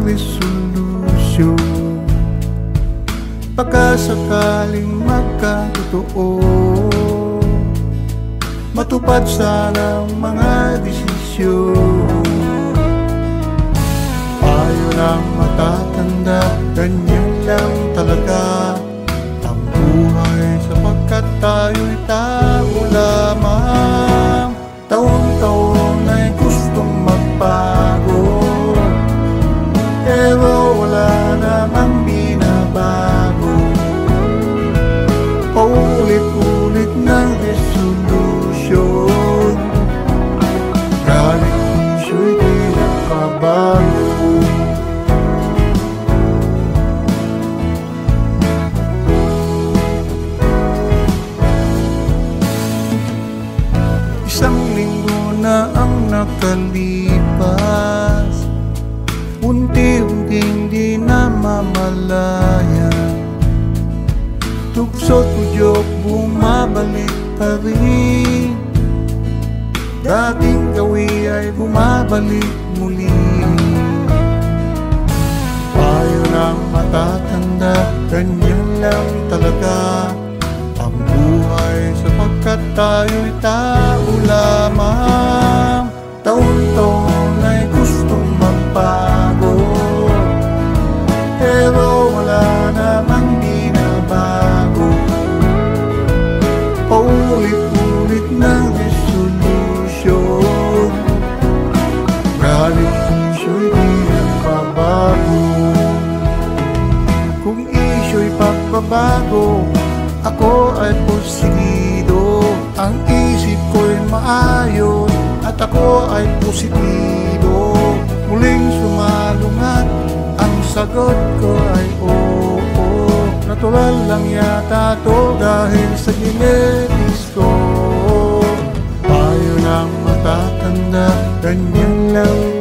resolusyon. Baka sakaling magkatotoo, matupad sana ang mga desisyon. Ayaw lang matatanda, ganyan lang talaga ang buhay, sapagkat tayo'y tao lamang. Taon-taon ay gustong magbago, pero wala namang binabago. Paulit-ulit ng resolusyon, galing puso'y di nagbabago. Isang linggo na ang nakalipas, unti-unting di namamalayan. Tukso't udyok bumabalik pa rin, dating gawi ay bumabalik muli. Ayaw nang matatanda, ganyan lang talaga ang buhay, sapagkat tayo'y tao lamang. Taon-taon ay gustong magbago, pero wala namang binabago. Paulit-ulit ng resolusyon, galing puso'y di nagbabago. Kung isyu'y pagbabago, ako ay porsigido. Ang isip ko'y maayos at ako ay positibo. Muling sumalungat, ang sagot ko ay oo. Natural lang yata to dahil sa genetics ko. Ayaw nang matatanda, ganyan lang